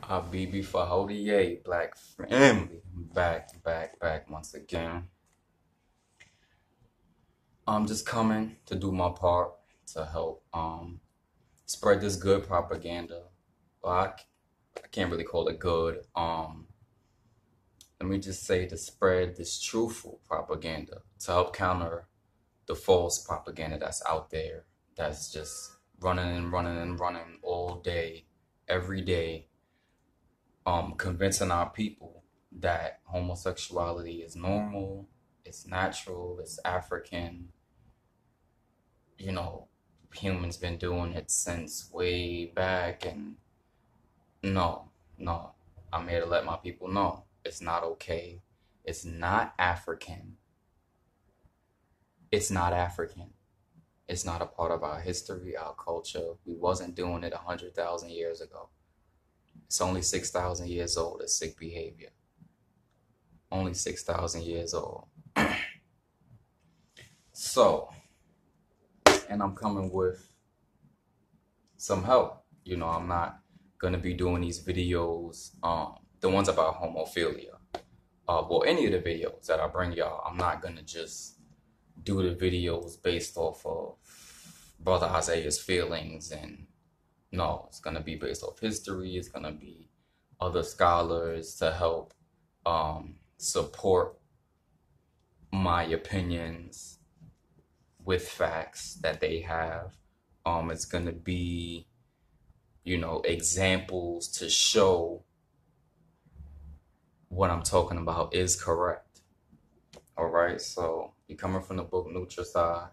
BB for Hodier, Black Family. Back once again. I'm just coming to do my part to help spread this good propaganda. Well, I can't really call it good. Let me just say to spread this truthful propaganda to help counter the false propaganda that's out there that's just running all day, every day, convincing our people that homosexuality is normal, it's natural, it's African. You know, humans been doing it since way back, and no, no, I'm here to let my people know it's not okay. It's not African. It's not African. It's not a part of our history, our culture. We wasn't doing it 100,000 years ago. It's only 6,000 years old. It's sick behavior. Only 6,000 years old. So, and I'm coming with some help. I'm not gonna be doing these videos, the ones about homophilia. Well, any of the videos that I bring y'all, I'm not gonna just do the videos based off of Brother Isaiah's feelings, and no, it's gonna be based off history. It's gonna be other scholars to help support my opinions with facts that they have. It's gonna be, examples to show what I'm talking about is correct. All right, so you're coming from the book Nutricide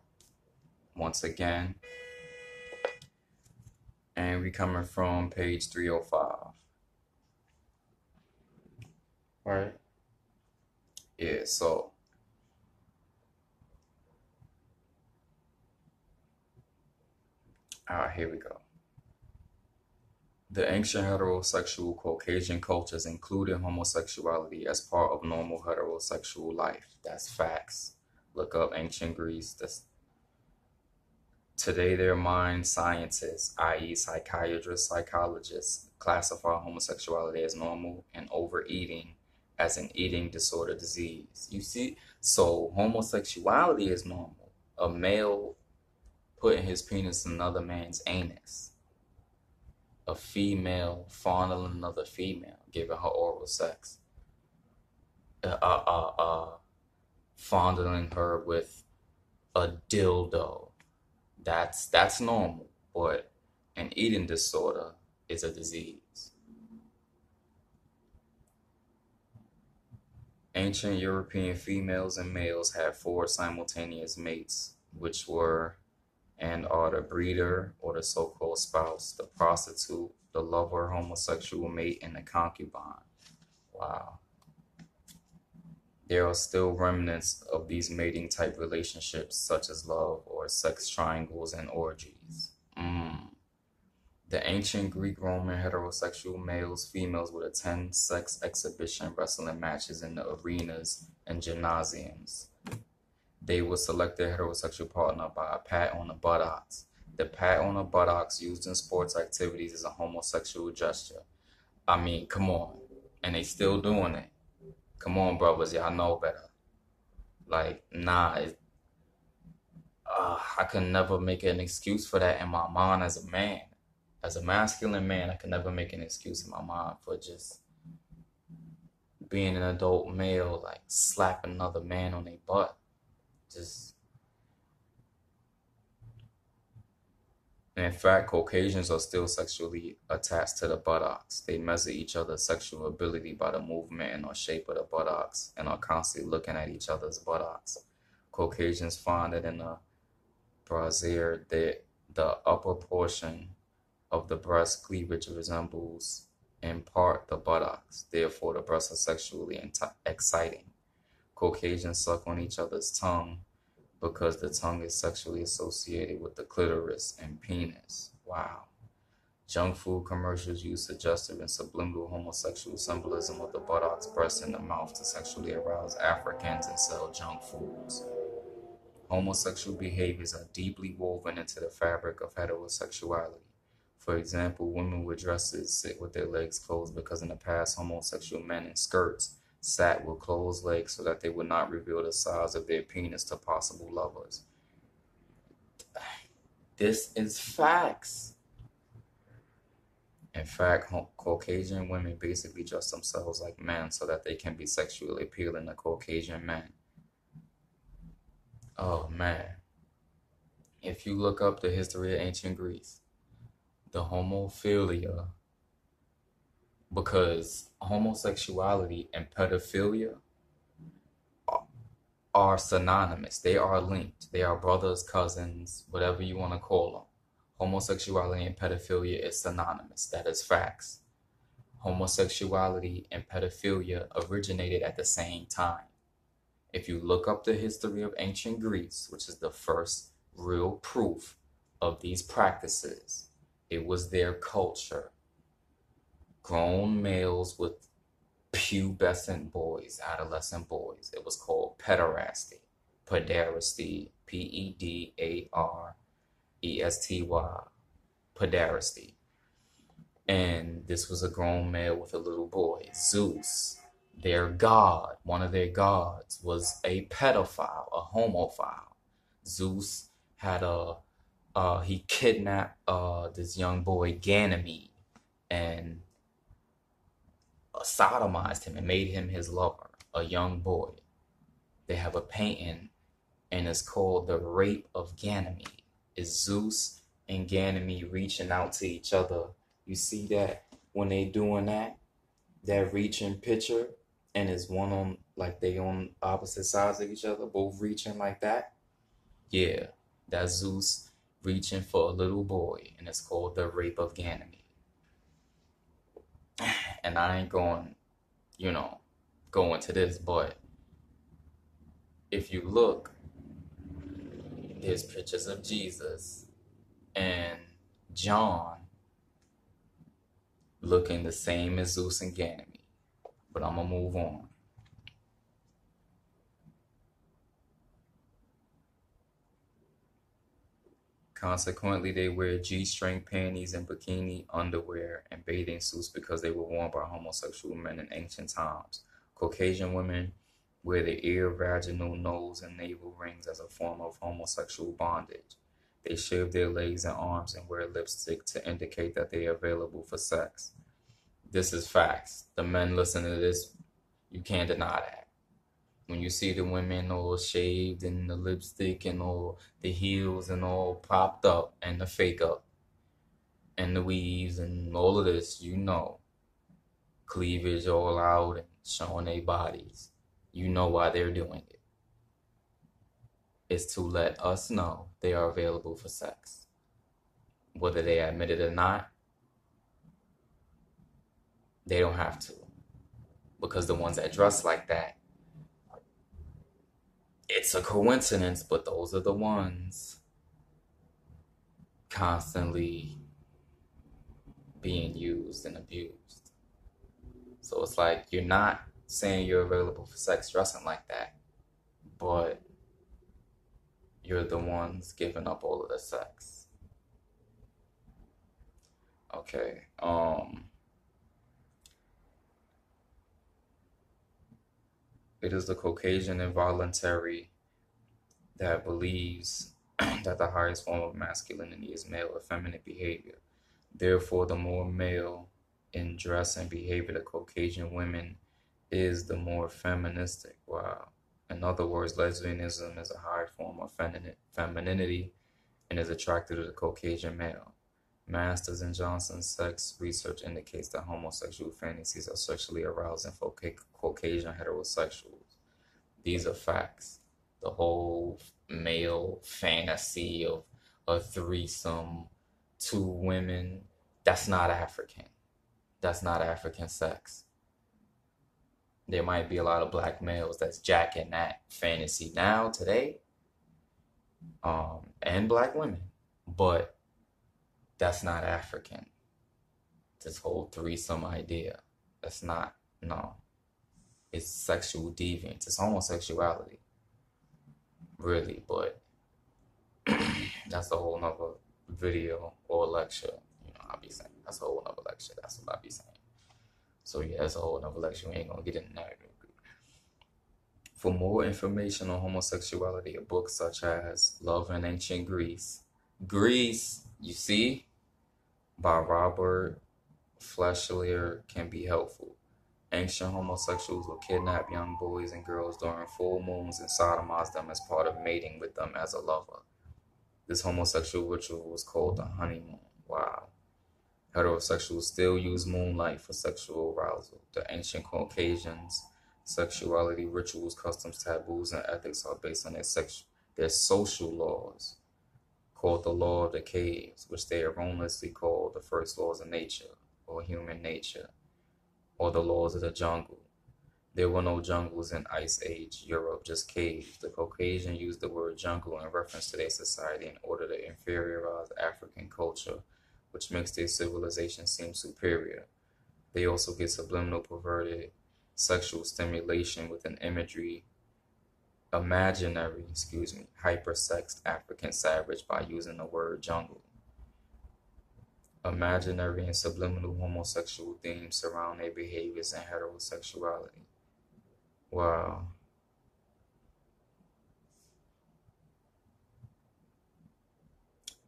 once again, and we coming from page 305. All right. Yeah, so all right, here we go. The ancient heterosexual Caucasian cultures included homosexuality as part of normal heterosexual life. That's facts. Look up ancient Greece. Today, their mind scientists, i.e., psychiatrists, psychologists, classify homosexuality as normal and overeating as an eating disorder disease. You see? So, homosexuality is normal. A male putting his penis in another man's anus. A female fondling another female, giving her oral sex. Fondling her with a dildo. That's normal, but an eating disorder is a disease. Ancient European females and males had 4 simultaneous mates, which were and are the breeder or the so-called spouse, the prostitute, the lover, homosexual mate, and the concubine. Wow. There are still remnants of these mating type relationships, such as love or sex triangles and orgies. The ancient Greek Roman heterosexual males, females would attend sex exhibition wrestling matches in the arenas and gymnasiums. They would select their heterosexual partner by a pat on the buttocks. The pat on the buttocks used in sports activities is a homosexual gesture. I mean, come on. And they still doing it. Come on, brothers, y'all know better. Like, nah, I can never make an excuse for that in my mind as a man. As a masculine man, I can never make an excuse in my mind for just being an adult male, like slapping another man on their butt. In fact, Caucasians are still sexually attached to the buttocks. They measure each other's sexual ability by the movement and or shape of the buttocks and are constantly looking at each other's buttocks. Caucasians find that in the brassiere that the upper portion of the breast cleavage resembles in part the buttocks. Therefore, the breasts are sexually exciting. Caucasians suck on each other's tongue because the tongue is sexually associated with the clitoris and penis. Wow. Junk food commercials use suggestive and subliminal homosexual symbolism of the buttocks, breast, and the mouth to sexually arouse Africans and sell junk foods. Homosexual behaviors are deeply woven into the fabric of heterosexuality. For example, women with dresses sit with their legs closed because in the past, homosexual men in skirts sat with closed legs so that they would not reveal the size of their penis to possible lovers. This is facts. In fact, Caucasian women basically dress themselves like men so that they can be sexually appealing to Caucasian men. Oh man. If you look up the history of ancient Greece, the homophilia, because homosexuality and pedophilia are synonymous. They are linked. They are brothers, cousins, whatever you want to call them. Homosexuality and pedophilia is synonymous. That is facts. Homosexuality and pedophilia originated at the same time. If you look up the history of ancient Greece, which is the first real proof of these practices, it was their culture. Grown males with pubescent boys, adolescent boys. It was called pederasty. Pederasty. Pederesty. Pederasty. And this was a grown male with a little boy. Zeus, their god, one of their gods, was a pedophile, a homophile. Zeus had he kidnapped this young boy Ganymede and sodomized him and made him his lover, a young boy. They have a painting and it's called The Rape of Ganymede. It's Zeus and Ganymede reaching out to each other. You see that when they doing that reaching picture, and it's one on, like they on opposite sides of each other, both reaching like that. Yeah, that's Zeus reaching for a little boy, and it's called The Rape of Ganymede. And I ain't going into this, but if you look, there's pictures of Jesus and John looking the same as Zeus and Ganymede. But I'm going to move on. Consequently, they wear G-string panties and bikini underwear and bathing suits because they were worn by homosexual men in ancient times. Caucasian women wear the ear, vaginal, nose, and navel rings as a form of homosexual bondage. They shave their legs and arms and wear lipstick to indicate that they are available for sex. This is facts. The men listen to this, you can't deny that. When you see the women all shaved and the lipstick and all the heels and all propped up and the fake up and the weaves and all of this, you know, cleavage all out and showing their bodies. You know why they're doing it. It's to let us know they are available for sex. Whether they admit it or not, they don't have to. Because the ones that dress like that, it's a coincidence, but those are the ones constantly being used and abused. So it's like you're not saying you're available for sex dressing like that, but you're the ones giving up all of the sex. Okay. It is the Caucasian involuntary that believes that the highest form of masculinity is male effeminate behavior. Therefore, the more male in dress and behavior the Caucasian women is, the more feministic. Wow. In other words, lesbianism is a high form of femininity and is attracted to the Caucasian male. Masters and Johnson's sex research indicates that homosexual fantasies are sexually arousing for Caucasian heterosexuals. These are facts. The whole male fantasy of a threesome, 2 women, that's not African. That's not African sex. There might be a lot of black males that's jacking that fantasy now, today, and black women, but that's not African. This whole threesome idea, that's not, no. It's sexual deviance. It's homosexuality, really, but that's a whole nother video or lecture. I be saying. That's a whole nother lecture. That's what I be saying. So yeah, that's a whole nother lecture. We ain't gonna get into that. For more information on homosexuality, a book such as Love in Ancient Greece, Greece, you see, by Robert Fleshlier can be helpful. Ancient homosexuals will kidnap young boys and girls during full moons and sodomize them as part of mating with them as a lover. This homosexual ritual was called the honeymoon. Wow. Heterosexuals still use moonlight for sexual arousal. The ancient Caucasians' sexuality, rituals, customs, taboos, and ethics are based on their social laws, called the law of the caves, which they erroneously call the first laws of nature, or human nature, or the laws of the jungle. There were no jungles in Ice Age Europe, just caves. The Caucasian used the word jungle in reference to their society in order to inferiorize African culture, which makes their civilization seem superior. They also get subliminal perverted sexual stimulation with an hypersexed African savage by using the word jungle. Imaginary and subliminal homosexual themes surround their behaviors and heterosexuality. Wow.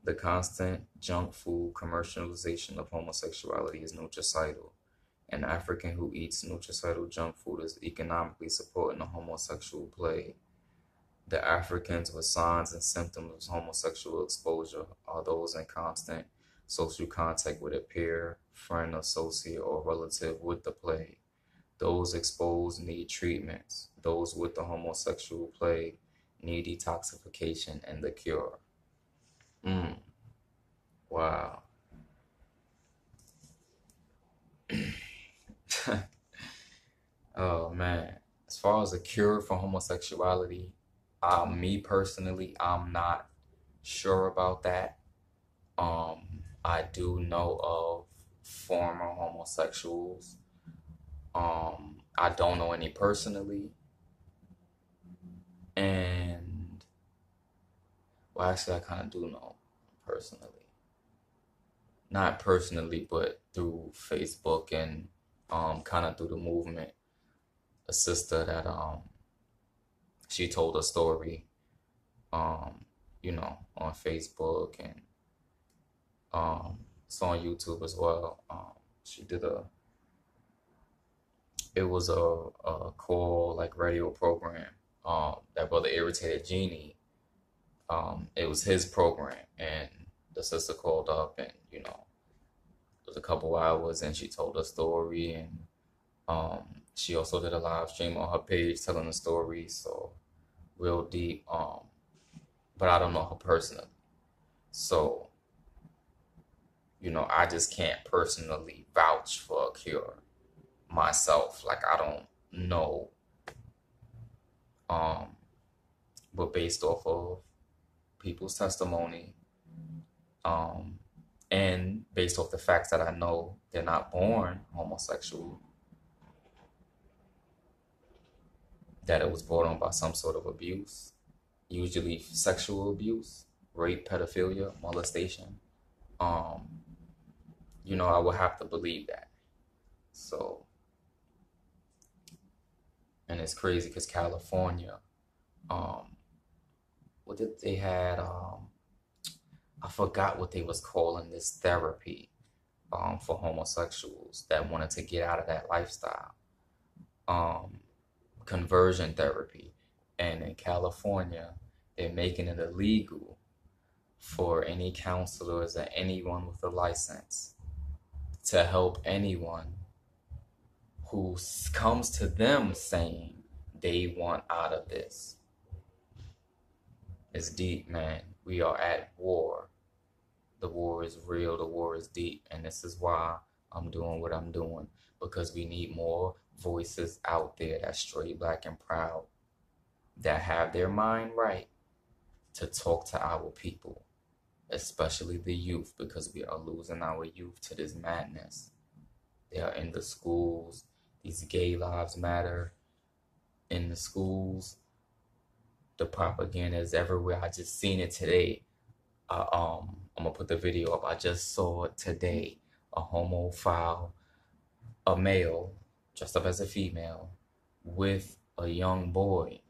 The constant junk food commercialization of homosexuality is nutricidal. An African who eats nutricidal junk food is economically supporting the homosexual plague. The Africans with signs and symptoms of homosexual exposure are those in constant social contact with a peer, friend, associate, or relative with the plague. Those exposed need treatments. Those with the homosexual plague need detoxification and the cure. Wow. Oh man. As far as a cure for homosexuality, me personally, I'm not sure about that. I do know of former homosexuals. I don't know any personally. And, well, actually, I kind of do know personally. Not personally, but through Facebook and kind of through the movement. A sister that she told a story, on Facebook and it's on YouTube as well. She did it was a call like radio program. That brother Irritated Genie. It was his program, and the sister called up, and it was a couple hours, and she told a story, and she also did a live stream on her page telling the story, so real deep. But I don't know her personally, so I just can't personally vouch for a cure myself. Like I don't know, but based off of people's testimony, and based off the facts that I know, they're not born homosexual, that it was brought on by some sort of abuse, usually sexual abuse, rape, pedophilia, molestation. I would have to believe that. So, and it's crazy because California, what did they had? I forgot what they was calling this therapy, for homosexuals that wanted to get out of that lifestyle. Conversion therapy, and in California, they're making it illegal for any counselors or anyone with a license to help anyone who comes to them saying they want out of this. It's deep, man. We are at war. The war is real. The war is deep. And this is why I'm doing what I'm doing. Because we need more voices out there that's straight, black, and proud, that have their mind right to talk to our people, especially the youth, because we are losing our youth to this madness. They are in the schools. These gay lives matter in the schools. The propaganda is everywhere. I just seen it today. I'm gonna put the video up. I just saw today a homophile, a male dressed up as a female with a young boy,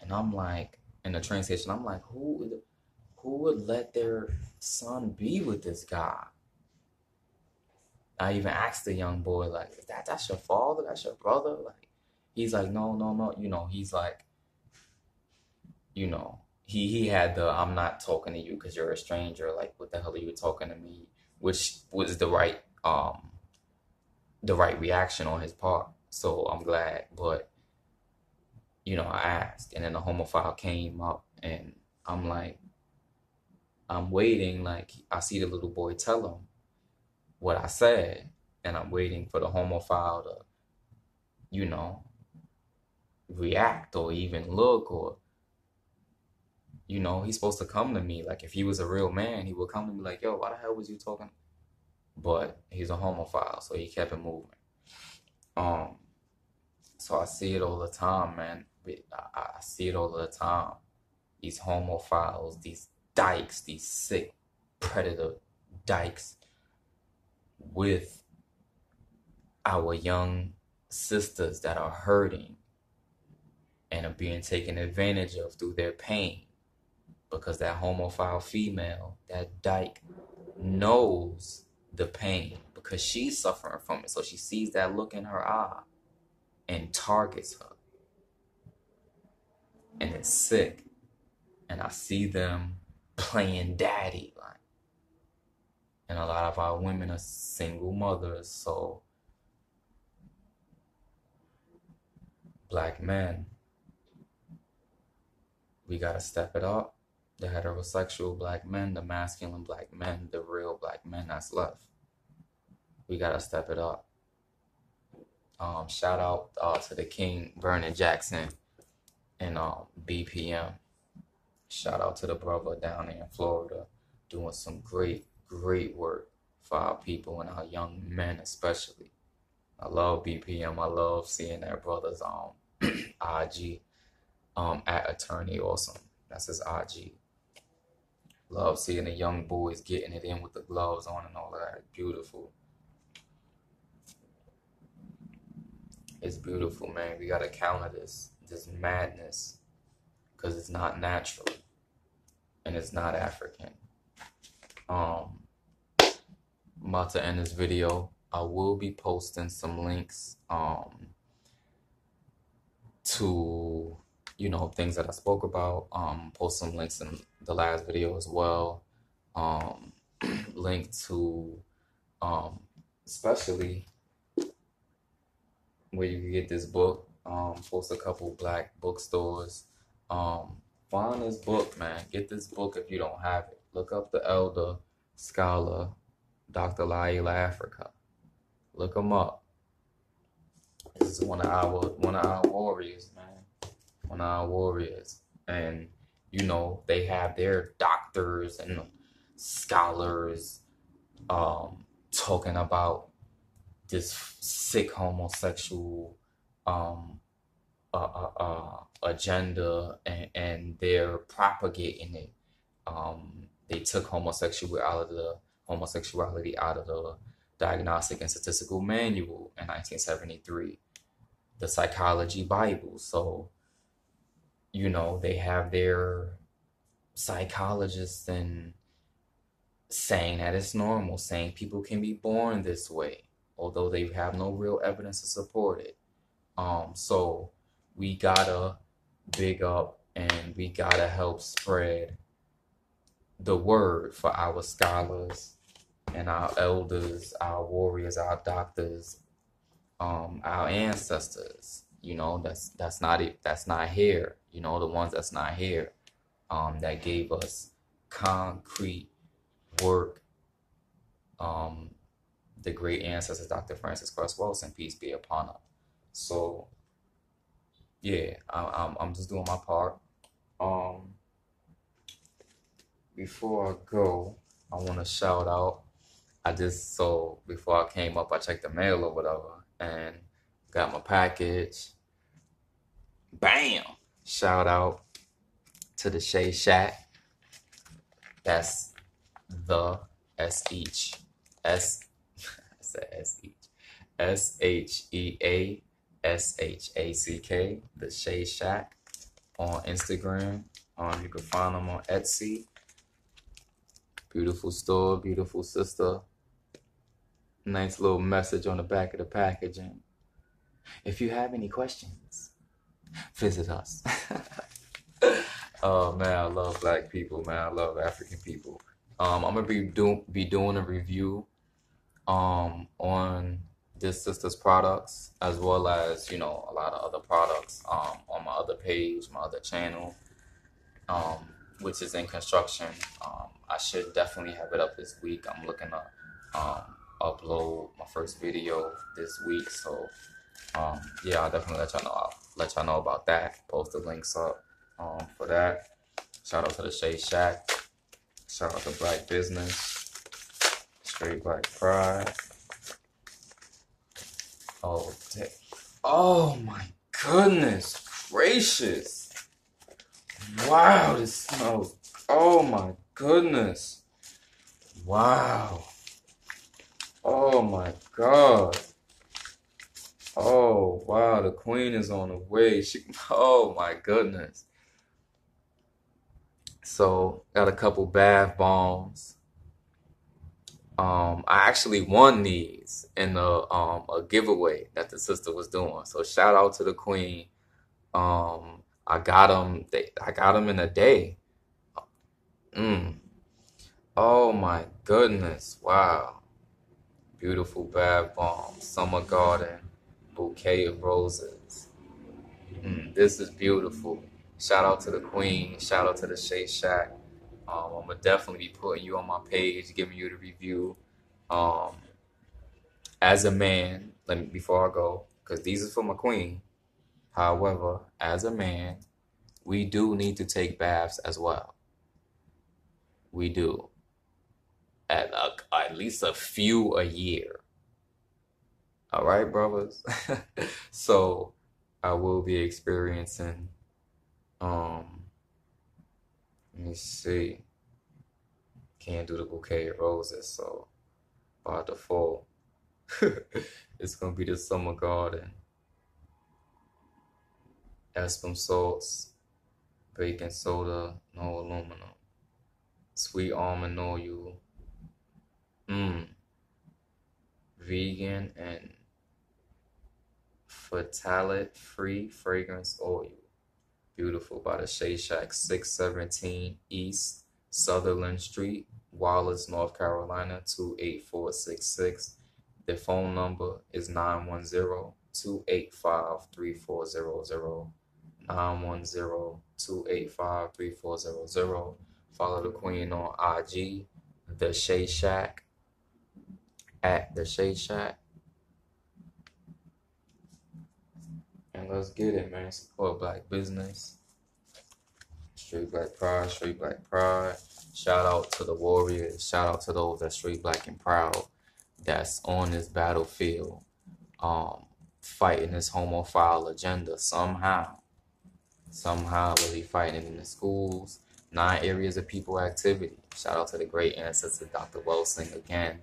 and I'm like, in the train station, I'm like, who would let their son be with this guy? I even asked the young boy, like, is that's your father? That's your brother? Like, he's like, no, no, no. He's like, he had the I'm not talking to you because you're a stranger. Like, what the hell are you talking to me? Which was the right reaction on his part. So I'm glad. But I asked, and then the homophile came up, and I'm like, I'm waiting. Like, I see the little boy tell him what I said, and I'm waiting for the homophile to, you know, react or even look, or he's supposed to come to me. Like, if he was a real man, he would come to me like, yo, why the hell was you talking? But he's a homophile, so he kept it moving. So I see it all the time, man. I see it all the time. These homophiles, these dykes, these sick predator dykes with our young sisters that are hurting and are being taken advantage of through their pain, because that homophile female, that dyke, knows the pain because she's suffering from it. So she sees that look in her eye and targets her. And it's sick. And I see them playing daddy. Like, and a lot of our women are single mothers. So black men, we gotta step it up. The heterosexual black men, the masculine black men, the real black men that's left. We gotta step it up. Shout out to the King, Vernon Jackson, and BPM. Shout out to the brother down there in Florida, doing some great, great work for our people and our young men especially. I love BPM. I love seeing that brother's IG at Attorney Awesome. That's his IG. Love seeing the young boys getting it in with the gloves on and all of that. Beautiful. It's beautiful, man. We gotta counter this madness, because it's not natural and it's not African. I'm about to end this video. I will be posting some links to things that I spoke about. Post some links in the last video as well. Link to especially where you can get this book. Post a couple black bookstores. Find this book, man. Get this book if you don't have it. Look up the elder scholar, Dr. Laila Africa. Look him up. This is one of our warriors, man. One of our warriors. And they have their doctors and scholars talking about this sick homosexual agenda, and they're propagating it. They took homosexuality out of the Diagnostic and Statistical Manual in 1973, the Psychology Bible. So, they have their psychologists and saying that it's normal, saying people can be born this way, although they have no real evidence to support it. So we gotta big up and we gotta help spread the word for our scholars and our elders, our warriors, our doctors, our ancestors. That's not here. The ones that's not here, that gave us concrete work. The great ancestors, Dr. Francis Cress Wilson, peace be upon her. So, yeah, I'm just doing my part. Before I go, I want to shout out. Before I came up, I checked the mail or whatever, and got my package. Bam! Shout out to the Shea Shack. That's the S-H, S, I said S-H, SHEASHACK, the Shea Shack on Instagram. You can find them on Etsy. Beautiful store, beautiful sister. Nice little message on the back of the packaging. If you have any questions, visit us. Oh man, I love black people, man. I love African people. I'm gonna be doing a review on this sister's products, as well as, you know, a lot of other products on my other page, my other channel, um which is in construction. I should definitely have it up this week. I'm looking to upload my first video this week, so yeah, I'll definitely let y'all know. I'll let y'all know about that. Post the links up for that. Shout out to the Shea Shack. Shout out to Black Business. Straight Black Pride. Oh, oh my goodness gracious. Wow, this smells. Oh my goodness. Wow. Oh my God. Oh wow, the queen is on the way. Oh my goodness. So got a couple bath bombs. I actually won these in a giveaway that the sister was doing. So shout out to the queen. I got them. I got them in a day. Oh my goodness! Wow, beautiful bath bomb, summer garden, bouquet of roses. This is beautiful. Shout out to the queen. Shout out to the Shea Shack. I'm gonna definitely be putting you on my page, giving you the review. As a man, let me before I go, because these are for my queen. However, as a man, we do need to take baths as well. We do at least a few a year. All right, brothers. So I will be experiencing. Let me see. Can't do the bouquet of roses, so by default, it's gonna be the summer garden. Epsom salts, baking soda, no aluminum, sweet almond oil, vegan and phthalate-free fragrance oil. Beautiful, by the Shea Shack, 617 East Sutherland Street, Wallace, North Carolina, 28466. The phone number is 910-285-3400. 910-285-3400. Follow the queen on IG, The Shea Shack, at The Shea Shack. And let's get it, man. Support black business. Straight Black Pride, Straight Black Pride. Shout out to the warriors. Shout out to those that straight black and proud, that's on this battlefield, fighting this homophile agenda somehow. Really fighting it in the schools. 9 areas of people activity. Shout out to the great ancestor, Dr. Welsing again.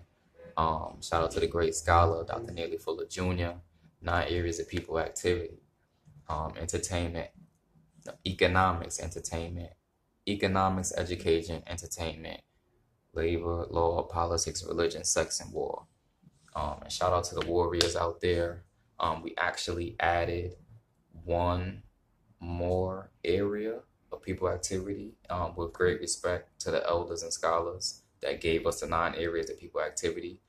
Shout out to the great scholar, Dr. Neely Fuller Jr. 9 areas of people activity. Entertainment, economics, education, entertainment, labor, law, politics, religion, sex, and war. And shout out to the warriors out there. We actually added one more area of people activity, with great respect to the elders and scholars that gave us the 9 areas of people activity.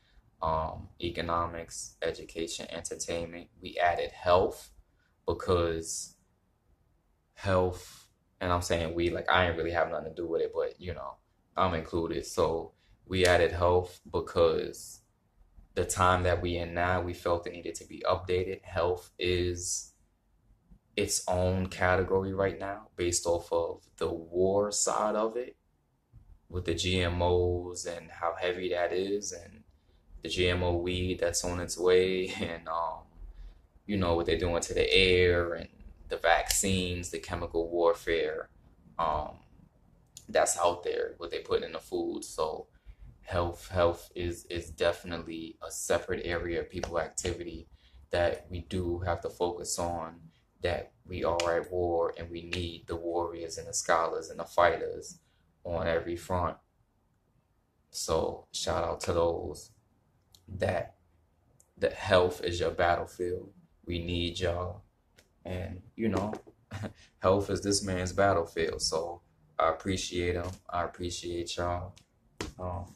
Economics, education, entertainment. We added health, because health, and I'm saying we, like I ain't really have nothing to do with it, but you know, I'm included. So we added health because the time that we in now, we felt it needed to be updated. Health is its own category right now, based off of the war side of it, with the GMOs and how heavy that is, and the GMO weed that's on its way, and you know what they're doing to the air, and the vaccines, the chemical warfare, that's out there, what they put in the food. So health is definitely a separate area of people activity that we do have to focus on, that we are at war and we need the warriors and the scholars and the fighters on every front. So shout out to those that the health is your battlefield. We need y'all. And health is this man's battlefield. So I appreciate him. I appreciate y'all. Um,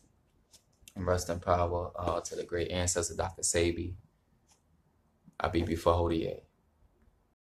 and rest in power to the great ancestor, Dr. Sabi. I be before Hodier.